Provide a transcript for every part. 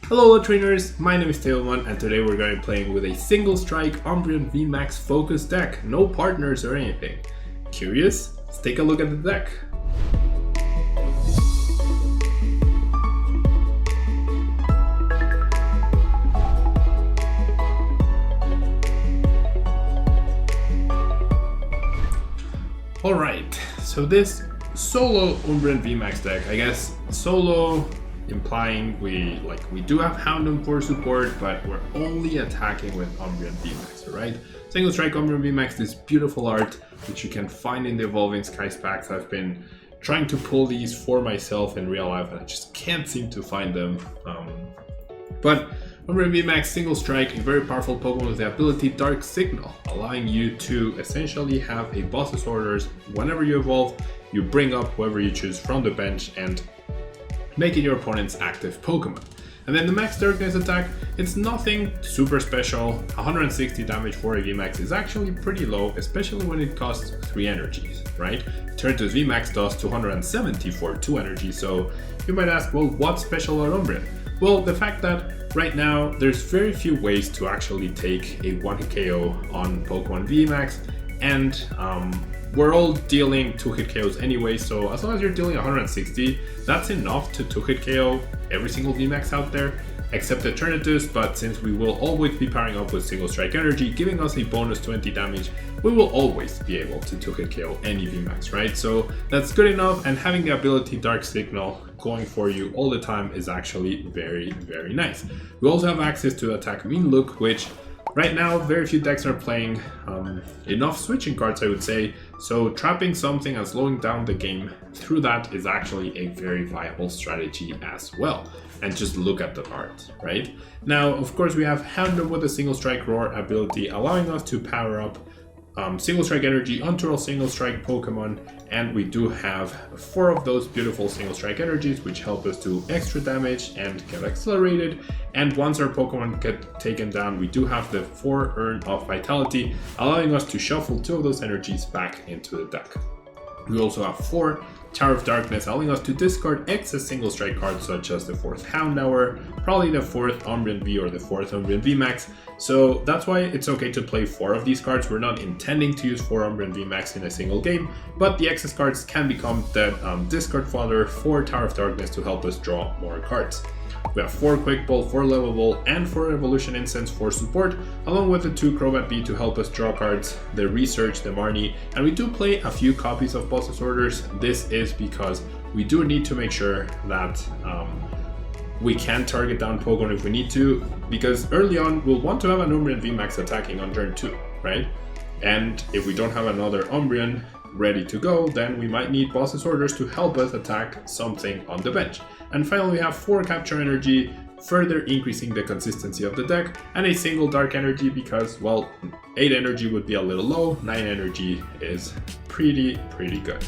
Hello trainers, my name is Tablemon and today we're going to be playing with a single strike Umbreon VMAX focus deck, no partners or anything. Curious? Let's take a look at the deck. Alright, so this solo Umbreon VMAX deck, I guess solo implying we do have Houndoom for support, but we're only attacking with Umbreon VMAX, alright? Single strike Umbreon VMAX, this beautiful art which you can find in the Evolving Skies packs. I've been trying to pull these for myself in real life and I just can't seem to find them. But Umbreon VMAX single strike, a very powerful Pokemon with the ability Dark Signal, allowing you to essentially have a boss's orders. Whenever you evolve, you bring up whoever you choose from the bench and make it your opponent's active Pokemon. And then the Max Darkness attack, it's nothing super special. 160 damage for a VMAX is actually pretty low, especially when it costs 3 energies, right? Turntous VMAX does 270 for 2 energy, so you might ask, well, what's special about Umbreon? Well, the fact that right now there's very few ways to actually take a 1-hit KO on Pokemon VMAX, and we're all dealing 2-hit KOs anyway, so as long as you're dealing 160, that's enough to 2-hit KO every single VMAX out there, except Eternatus. But since we will always be pairing up with single strike energy, giving us a bonus 20 damage, we will always be able to 2-hit KO any VMAX, right? So that's good enough, and having the ability Dark Signal going for you all the time is actually very, very nice. We also have access to attack Mean Look, which right now very few decks are playing enough switching cards, I would say, so trapping something and slowing down the game through that is actually a very viable strategy as well. And just look at the art, right? Now, of course, we have Houndoom with a single strike roar ability, allowing us to power up single strike energy onto our single strike Pokemon, and we do have 4 of those beautiful single strike energies which help us do extra damage and get accelerated. And once our Pokemon get taken down, we do have the 4 Urn of Vitality, allowing us to shuffle 2 of those energies back into the deck. We also have 4 Tower of Darkness, allowing us to discard excess single strike cards such as the 4th Houndour, probably the 4th Umbreon V or the 4th Umbreon VMAX. So that's why it's okay to play 4 of these cards. We're not intending to use 4 Umbreon VMAX in a single game, but the excess cards can become the discard fodder for Tower of Darkness to help us draw more cards. We have 4 Quick Ball, 4 Level Ball, and 4 Evolution Incense for support, along with the 2 Crobat V to help us draw cards, the Research, the Marnie, and we do play a few copies of Boss's Orders. This is because we do need to make sure that we can target down Pokemon if we need to, because early on we'll want to have an Umbreon VMAX attacking on turn 2, right? And if we don't have another Umbreon ready to go, then we might need Boss's Orders to help us attack something on the bench. And finally, we have 4 Capture Energy, further increasing the consistency of the deck, and a single Dark Energy because, well, 8 energy would be a little low, 9 energy is pretty good.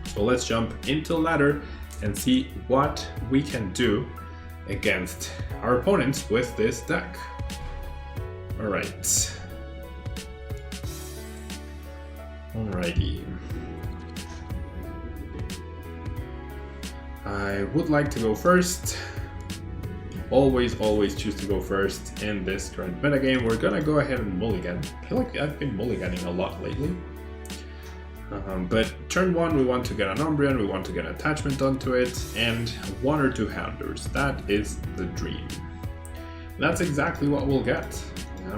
So let's jump into the ladder and see what we can do against our opponents with this deck. Alright. Alrighty. I would like to go first. Always choose to go first in this current metagame. We're gonna go ahead and mulligan. I feel like I've been mulliganing a lot lately. But turn 1 we want to get an Umbreon, we want to get an attachment onto it, and 1 or 2 Houndours. That is the dream. That's exactly what we'll get,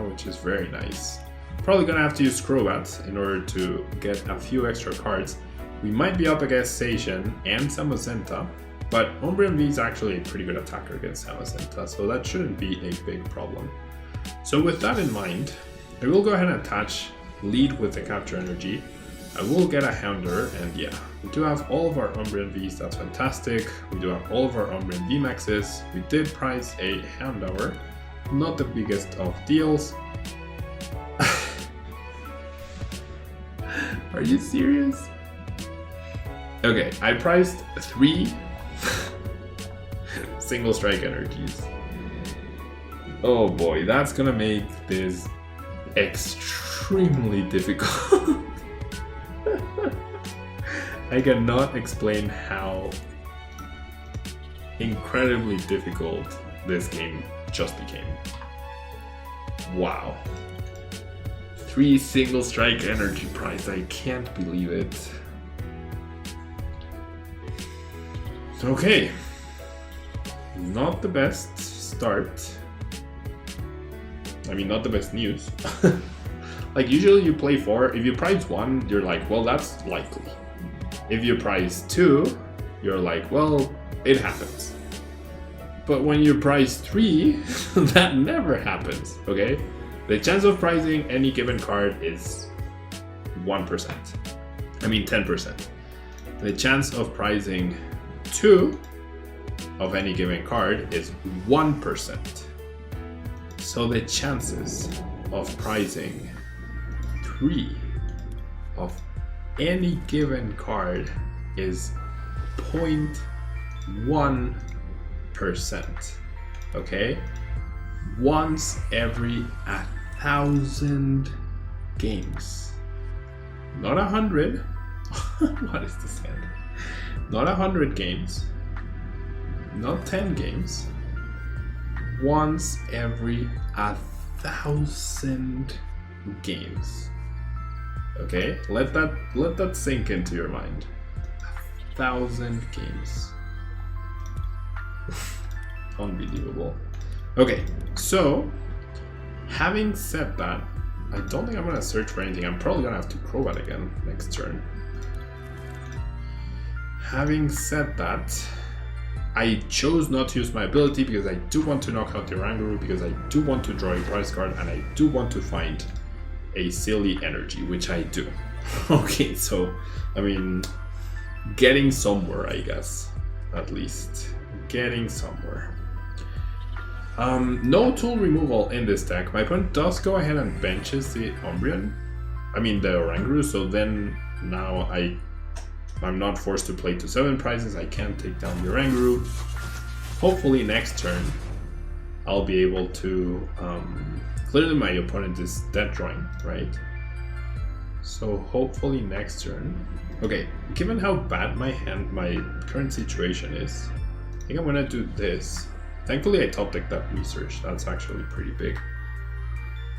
which is very nice. Probably gonna have to use Crobat in order to get a few extra cards. We might be up against Zacian and Zamazenta, but Umbreon V is actually a pretty good attacker against Zamazenta, so that shouldn't be a big problem. So with that in mind, I will go ahead and attach, lead with the Capture Energy. I will get a Houndour, and yeah, we do have all of our Umbreon Vs, that's fantastic. We do have all of our Umbreon VMAXs. We did prize a Houndour, not the biggest of deals. Are you serious? Okay, I priced 3 single strike energies. Oh boy, that's gonna make this extremely difficult. I cannot explain how incredibly difficult this game just became. Wow. 3 single strike energy price, I can't believe it. Okay. Not the best start. I mean, not the best news. Like, usually you play 4, if you price 1, you're like, well, that's likely. If you price 2, you're like, well, it happens. But when you price 3, that never happens, okay? The chance of pricing any given card is 1%. I mean 10%. The chance of pricing 2 of any given card is 1%. So the chances of pricing 3 of any given card is 0.1%. Okay? Once every 1,000 games. Not 100. What is this hand? Not 100 games. Not 10 games. Once every 1,000 games. Okay? Let that sink into your mind. 1,000 games. Unbelievable. Okay, so having said that, I don't think I'm gonna search for anything. I'm probably gonna have to Crobat again next turn. Having said that, I chose not to use my ability because I do want to knock out the Oranguru, because I do want to draw a prize card, and I do want to find a silly energy, which I do. Okay, so I mean, getting somewhere, I guess, at least. Getting somewhere. No tool removal in this deck. My opponent does go ahead and benches the Umbreon. I mean the Oranguru, so then now I'm not forced to play to 7 prizes. I can take down the Oranguru. Hopefully next turn I'll be able to clearly my opponent is dead drawing, right? So hopefully next turn. Okay, given how bad my current situation is, I think I'm gonna do this. Thankfully I top decked that research, that's actually pretty big.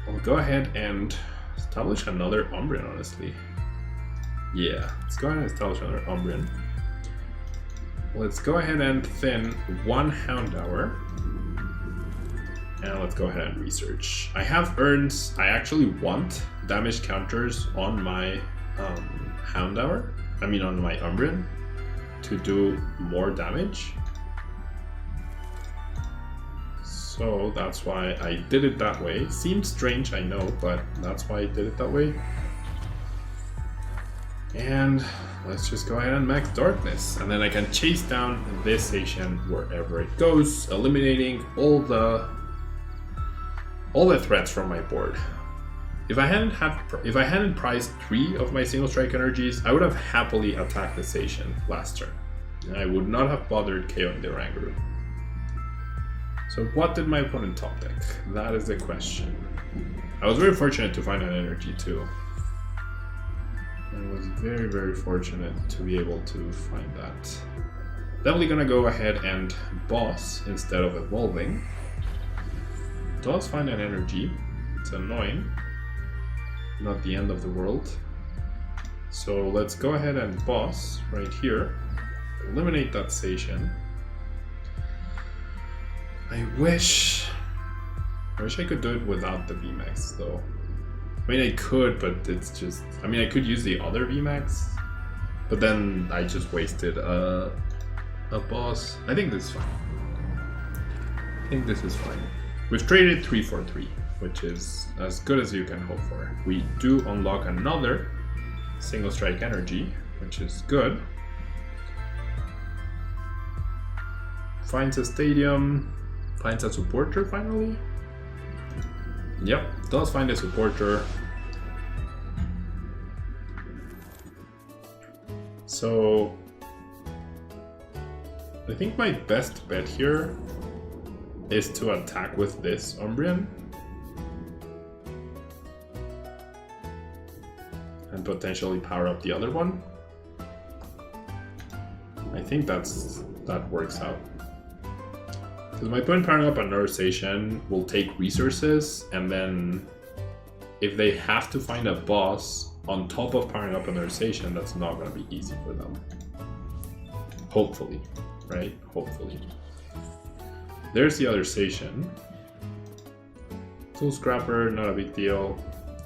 I'll go ahead and establish another Umbreon, honestly. Yeah, let's go ahead and establish another Umbreon. Let's go ahead and thin 1 Houndour. And let's go ahead and research. I have urns, I actually want damage counters on my Houndour, I mean on my Umbreon, to do more damage. So that's why I did it that way. Seems strange, I know, but that's why I did it that way. And let's just go ahead and max darkness, and then I can chase down this Asian wherever it goes, eliminating all the threats from my board. If I hadn't priced 3 of my single strike energies, I would have happily attacked this Asian last turn. And I would not have bothered KOing the Oranguru. So what did my opponent top deck? That is the question. I was very fortunate to find an energy too. I was very, very fortunate to be able to find that. Definitely gonna go ahead and boss instead of evolving. Does find an energy. It's annoying. Not the end of the world. So let's go ahead and boss right here. Eliminate that Station. I wish I could do it without the VMAX though. I mean I could, but it's just, I mean I could use the other VMAX, but then I just wasted a boss. I think this is fine. We've traded 3 for 3, which is as good as you can hope for. We do unlock another single strike energy, which is good. Finds a stadium. Finds a supporter finally. Yep, does find a supporter. So I think my best bet here is to attack with this Umbreon and potentially power up the other one. I think that works out. Because my opponent powering up another station will take resources, and then if they have to find a boss on top of powering up another station, that's not going to be easy for them. Hopefully, right? Hopefully. There's the other station. Tool Scrapper, not a big deal.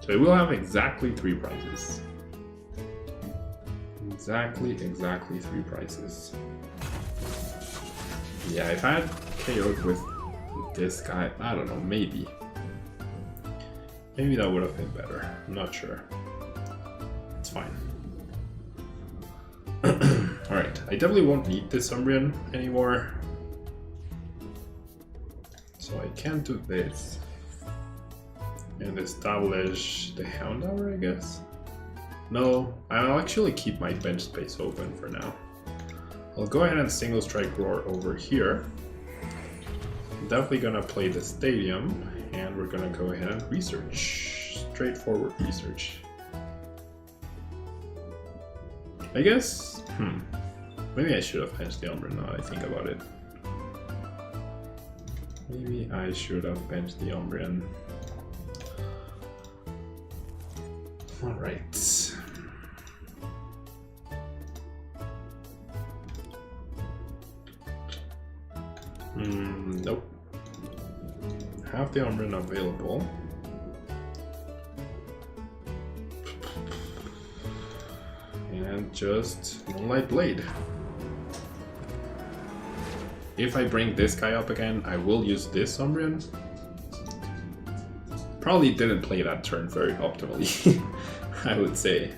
So it will have exactly 3 prizes. Exactly 3 prizes. Yeah, if I had KO'd with this guy, I don't know, maybe. Maybe that would have been better. I'm not sure. It's fine. Alright, I definitely won't need this Umbreon anymore. So I can do this. And establish the Houndoom, I guess. No, I'll actually keep my bench space open for now. I'll go ahead and single strike roar over here. I'm definitely gonna play the stadium, and we're gonna go ahead and research. Straightforward research. I guess, maybe I should have benched the Umbreon now that I think about it. Maybe I should have benched the Umbreon. Alright. Nope. Have the Umbreon available. And just Moonlight Blade. If I bring this guy up again, I will use this Umbreon. Probably didn't play that turn very optimally, I would say.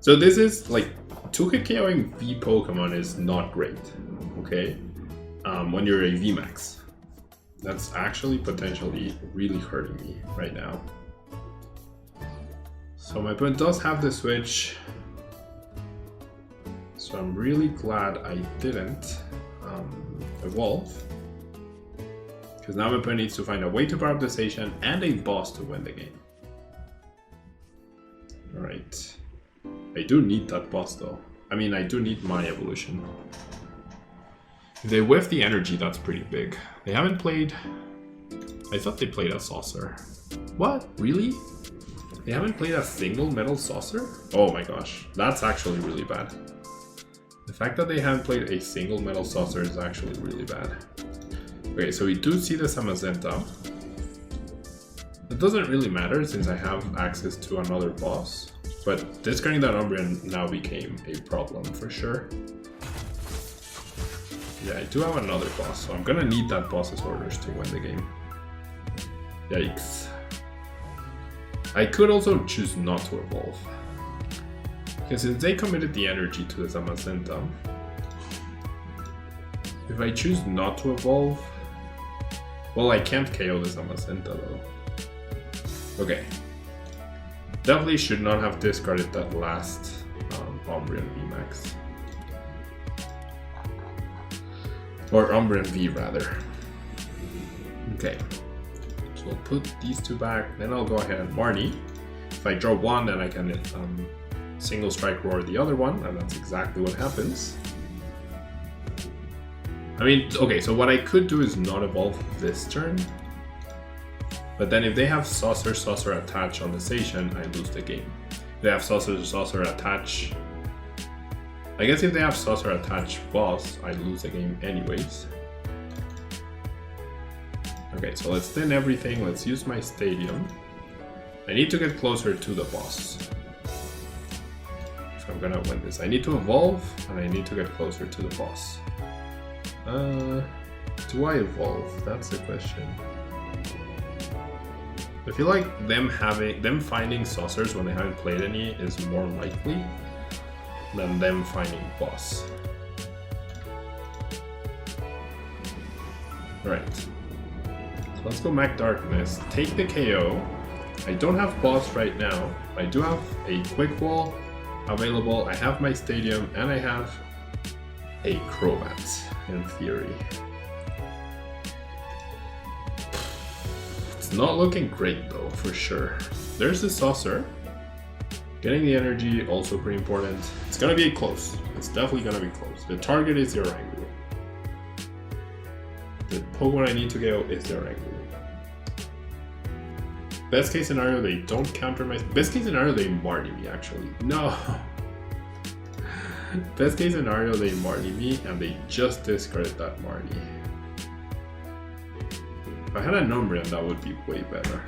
So this is like, Toolkit KOing V Pokemon is not great, okay? When you're a VMAX. That's actually potentially really hurting me right now. So my opponent does have the switch. So I'm really glad I didn't evolve. Because now my opponent needs to find a way to power up the station and a boss to win the game. Alright. I do need that boss though. I mean, I do need my evolution. If they whiff the energy, that's pretty big. They haven't played... I thought they played a Saucer. What? Really? They haven't played a single Metal Saucer? Oh my gosh, that's actually really bad. The fact that they haven't played a single Metal Saucer is actually really bad. Okay, so we do see the Zamazenta. It doesn't really matter since I have access to another boss. But discarding that Umbreon now became a problem for sure. Yeah, I do have another boss, so I'm gonna need that boss's orders to win the game. Yikes. I could also choose not to evolve. Because since they committed the energy to the Zamazenta, if I choose not to evolve, well, I can't KO the Zamazenta though. Okay. Definitely should not have discarded that last Umbreon VMAX. Or Umbreon V rather. Okay. So I'll put these two back, then I'll go ahead and Marnie. If I draw one, then I can single strike roar the other one, and that's exactly what happens. I mean, okay, so what I could do is not evolve this turn. But then if they have Saucer attach on the station, I lose the game. If they have Saucer attach... I guess if they have Saucer attach boss, I lose the game anyways. Okay, so let's thin everything, let's use my stadium. I need to get closer to the boss. If I'm gonna win this. I need to evolve, and I need to get closer to the boss. Do I evolve? That's the question. I feel like them finding saucers when they haven't played any is more likely than them finding boss. Alright. So let's go Mac Darkness. Take the KO. I don't have boss right now. I do have a quick wall available. I have my stadium and I have a Crobat in theory. It's not looking great though, for sure. There's the Saucer. Getting the energy, also pretty important. It's gonna be close. It's definitely gonna be close. The target is the Oranguru. The Pokemon I need to go is the Oranguru. Best case scenario, they don't counter my... Best case scenario, they Marty me, actually. No! Best case scenario, they Marty me, and they just discarded that Marty. If I had an Umbreon, that would be way better.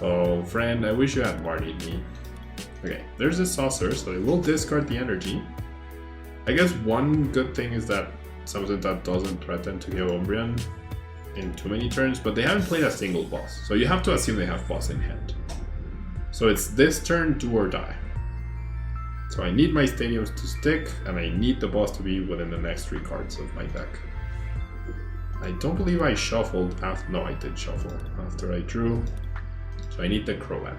Oh, friend, I wish you had Marty'd me. Okay, there's a Saucer, so they will discard the energy. I guess one good thing is that something that doesn't threaten to kill Umbreon in too many turns, but they haven't played a single boss, so you have to assume they have boss in hand. So it's this turn, do or die. So I need my stadiums to stick, and I need the boss to be within the next 3 cards of my deck. I don't believe I shuffled after... No, I did shuffle after I drew. So I need the Crobat.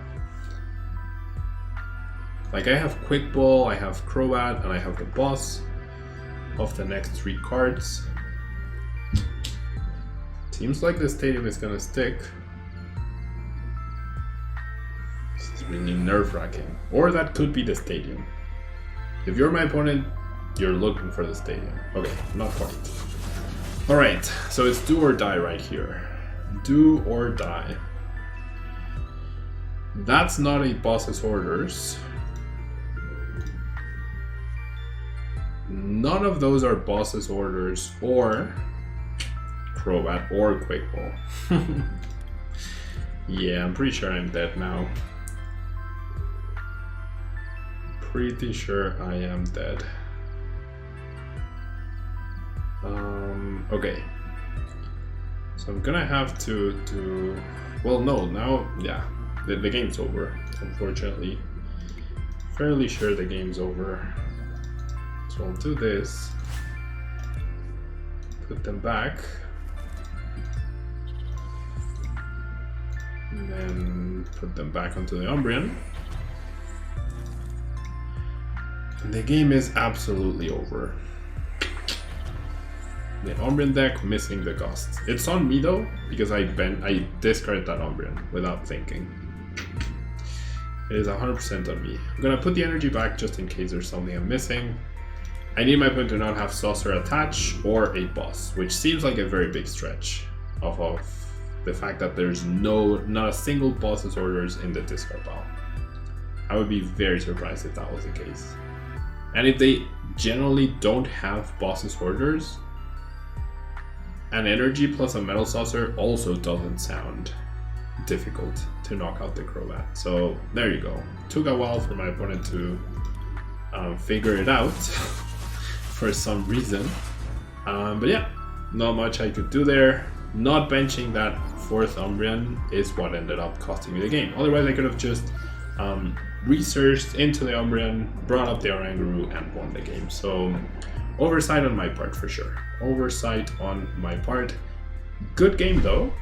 Like, I have Quick Ball, I have Crobat, and I have the boss of the next 3 cards. Seems like the stadium is gonna stick. This is really nerve-wracking. Or that could be the stadium. If you're my opponent, you're looking for the stadium. Okay, not quite. Alright, so it's do or die right here. Do or die. That's not a boss's orders. None of those are boss's orders or Crobat or Quick Ball. Yeah, I'm pretty sure I'm dead now. Pretty sure I am dead. Okay. So I'm gonna have to well, no, now, yeah, the game's over, unfortunately. Fairly sure the game's over. So I'll do this. Put them back. And then put them back onto the Umbreon. And the game is absolutely over. The Umbreon deck missing the Ghosts. It's on me though, because I discarded that Umbreon without thinking. It is 100% on me. I'm gonna put the energy back just in case there's something I'm missing. I need my opponent to not have Saucer attach or a boss, which seems like a very big stretch off of the fact that there's not a single boss's orders in the discard pile. I would be very surprised if that was the case. And if they generally don't have boss's orders, an energy plus a metal saucer also doesn't sound difficult to knock out the Crobat. So there you go. Took a while for my opponent to figure it out for some reason. But yeah, not much I could do there. Not benching that 4th Umbreon is what ended up costing me the game. Otherwise I could have just researched into the Umbreon, brought up the Oranguru, and won the game. So oversight on my part for sure. Oversight on my part. Good game though.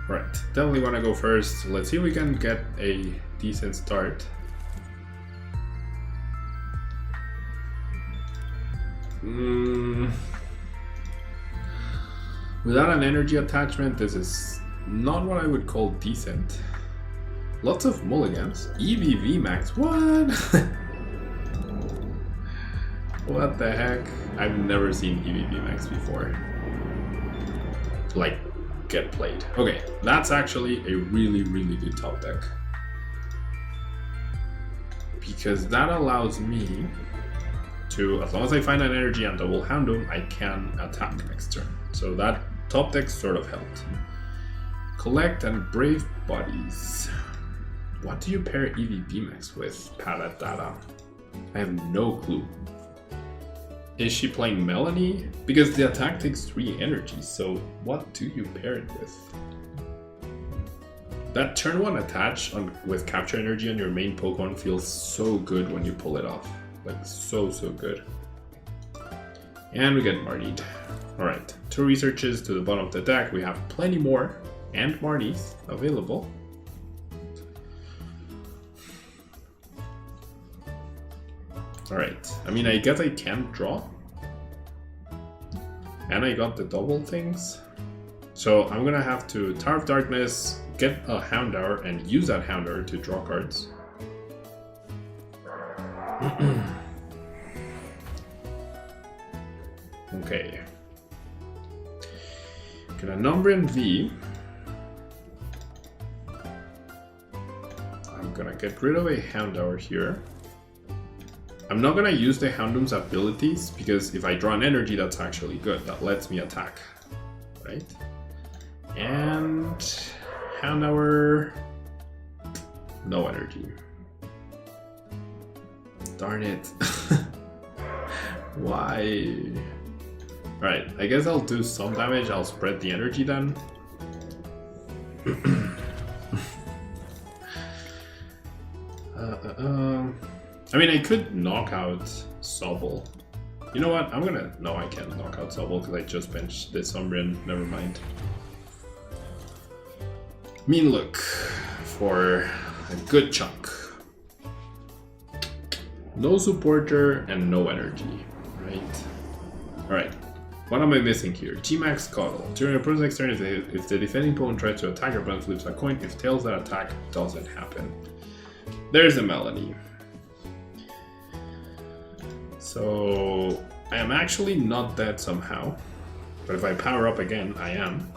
Right, definitely want to go first. Let's see if we can get a decent start. Without an energy attachment, this is not what I would call decent. Lots of mulligans. Eevee VMAX, what? What the heck? I've never seen Eevee VMAX before. Like, get played. Okay, that's actually a really, really good top deck. Because that allows me to, as long as I find an energy and double Houndoom, I can attack next turn. So that top deck sort of helped. Collect and Brave Buddies. What do you pair Eevee VMAX with, Paradata? I have no clue. Is she playing Melanie? Because the attack takes 3 energies, so what do you pair it with? That turn 1 attach with capture energy on your main Pokemon feels so good when you pull it off. Like, so good. And we get Marnied. Alright, 2 researches to the bottom of the deck. We have plenty more and Marnies available. Alright, I mean, I guess I can't draw. And I got the double things. So I'm gonna have to Tower of Darkness, get a Houndour, and use that Houndour to draw cards. Okay. Get an Umbreon V. I'm gonna get rid of a Houndour here. I'm not gonna use the Houndoom's abilities because if I draw an energy, that's actually good. That lets me attack, right? And Houndour, no energy. Darn it. Why? Alright, I guess I'll do some damage. I'll spread the energy then. I mean, I could knock out Sobble. You know what? I'm gonna... No, I can't knock out Sobble because I just benched this Umbreon. Never mind. Mean look for a good chunk. No supporter and no energy, right? Alright. What am I missing here? VMAX Cuddle. During your opponent's next turn, if the defending opponent tries to attack your opponent, flips a coin. If tails that attack, doesn't happen. There's a Melody. So I am actually not dead somehow. But if I power up again, I am.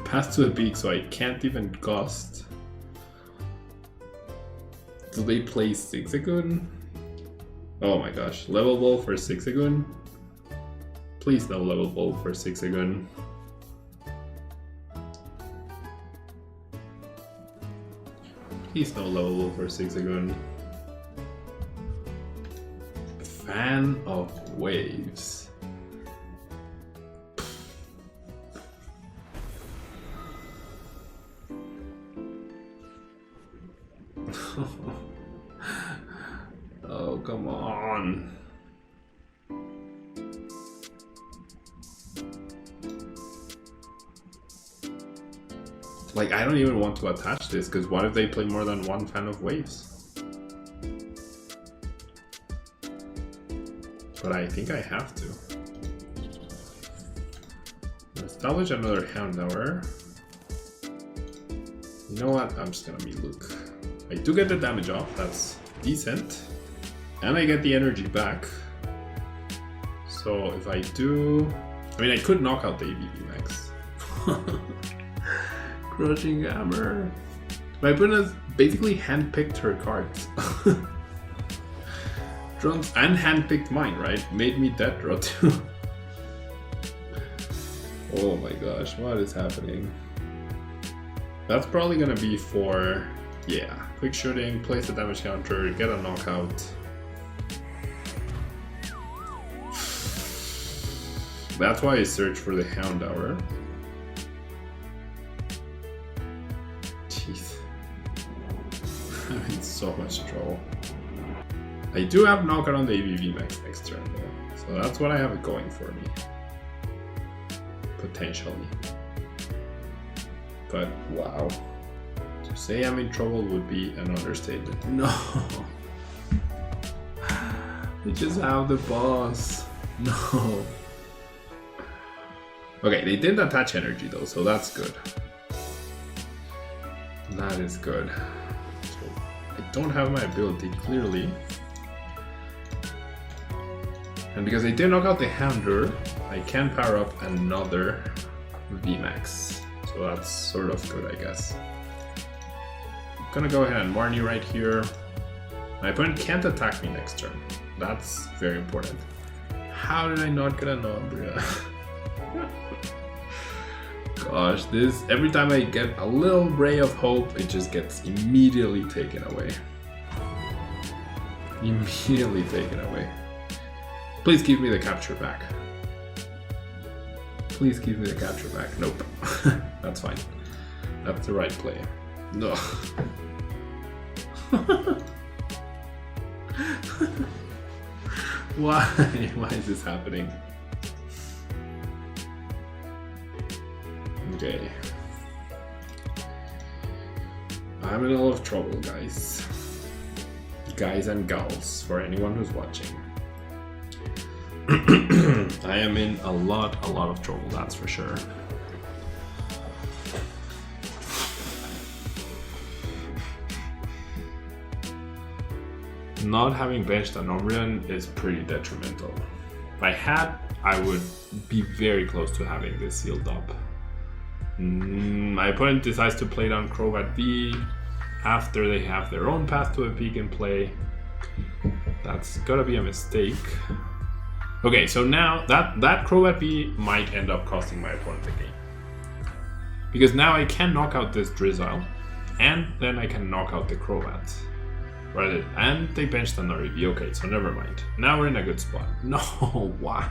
Pass to a beak, so I can't even gust. Do they play Zigzagoon? Oh my gosh, level ball for Zigzagoon? Please no level ball for Zigzagoon. Please no level ball for Zigzagoon. Fan of Waves. Oh, come on. Like, I don't even want to attach this, because what if they play more than one Fan of Waves? But I think I have to. Establish another Houndour. You know what? I'm just gonna meet Luke. I do get the damage off, that's decent. And I get the energy back. So if I do... I mean, I could knock out the EveelutionX. Crushing Hammer. My opponent basically handpicked her cards. Drums and handpicked mine, right? Made me dead draw too. Oh my gosh, what is happening? That's probably gonna be for... yeah. Quick shooting, place the damage counter, get a knockout. That's why I search for the Houndour. Jeez. I'm in so much trouble. I do have knockout on the EveelutionX next turn though, so that's what I have going for me. Potentially. But wow. To say I'm in trouble would be an understatement. No! They just have the boss. No. Okay, they didn't attach energy though, so that's good. That is good. So I don't have my ability clearly. And because I did knock out the Houndour, I can power up another VMAX. So that's sort of good, I guess. I'm gonna go ahead and warn you right here. My opponent can't attack me next turn. That's very important. How did I not get an Umbreon? Gosh, this, every time I get a little ray of hope, it just gets immediately taken away. Immediately taken away. Please give me the capture back. Please give me the capture back. Nope. That's fine. That's the right play. No. Why? Why is this happening? Okay. I'm in a lot of trouble, guys. guys and gals, for anyone who's watching. I am in a lot of trouble, that's for sure. Not having benched an Umbreon is pretty detrimental. If I had, I would be very close to having this sealed up. My opponent decides to play down Crobat V after they have their own path to a peak in play. That's gotta be a mistake. Okay, so now that Crobat V might end up costing my opponent the game. Because now I can knock out this Drizzile, and then I can knock out the Crobat. Right, and they benched another Eevee. Okay, so never mind. Now we're in a good spot. No, why?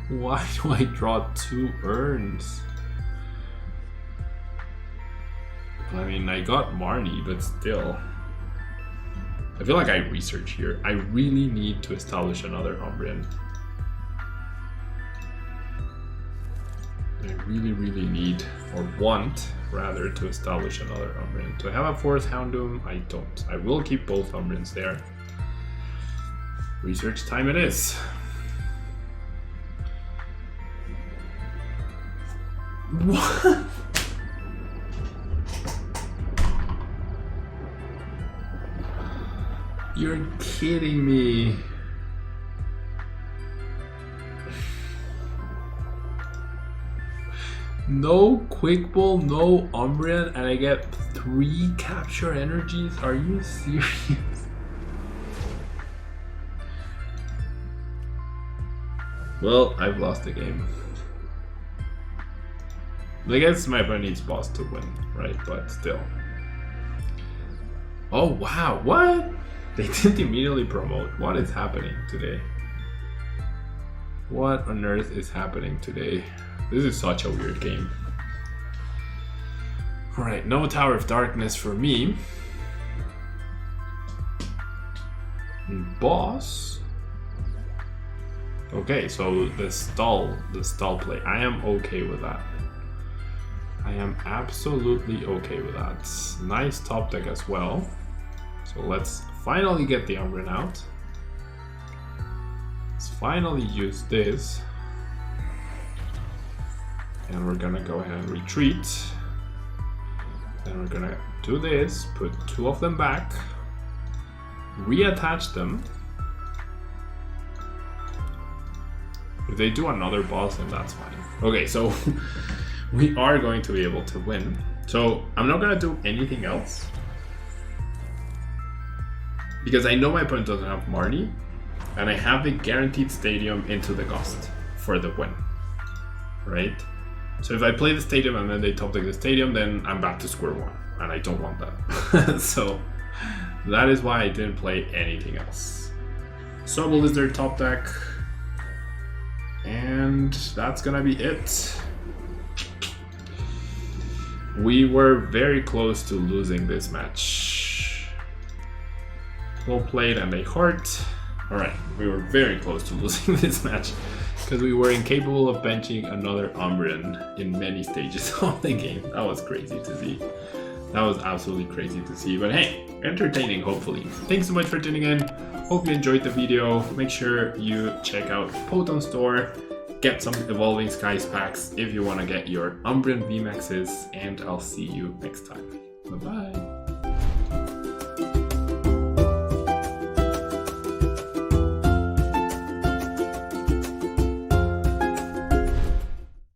Why do I draw 2 urns? I mean, I got Marnie, but still. I feel like I research here. I really need to establish another Umbreon. I really need, or want, rather, to establish another Umbreon. Do I have a 4th Houndoom? I don't. I will keep both Umbreons there. Research time it is. What? You're kidding me. No Quick Ball, no Umbreon, and I get 3 capture energies? Are you serious? Well, I've lost the game. I guess my opponent needs boss to win, right? But still. Oh wow, what? They didn't immediately promote. What is happening today? What on earth is happening today? This is such a weird game. Alright, no Tower of Darkness for me. Boss. Okay, so the stall play. I am okay with that. I am absolutely okay with that. Nice top deck as well. So let's finally get the Umbreon out. Let's finally use this. And we're gonna go ahead and retreat. Then we're gonna do this, put 2 of them back, reattach them. If they do another boss, then that's fine. Okay, so we are going to be able to win. So I'm not gonna do anything else. Because I know my opponent doesn't have Marnie, and I have the guaranteed stadium into the Gust for the win. Right? So if I play the stadium and then they top deck the stadium, then I'm back to square one, and I don't want that. So that is why I didn't play anything else. Sobble is their top deck, and that's gonna be it. We were very close to losing this match. Well played and a heart. Alright, we were very close to losing this match because we were incapable of benching another Umbreon in many stages of the game. That was crazy to see. That was absolutely crazy to see, but hey, entertaining hopefully. Thanks so much for tuning in. Hope you enjoyed the video. Make sure you check out PoTown Store. Get some Evolving Skies packs if you want to get your Umbreon VMAX Is, and I'll see you next time. Bye bye.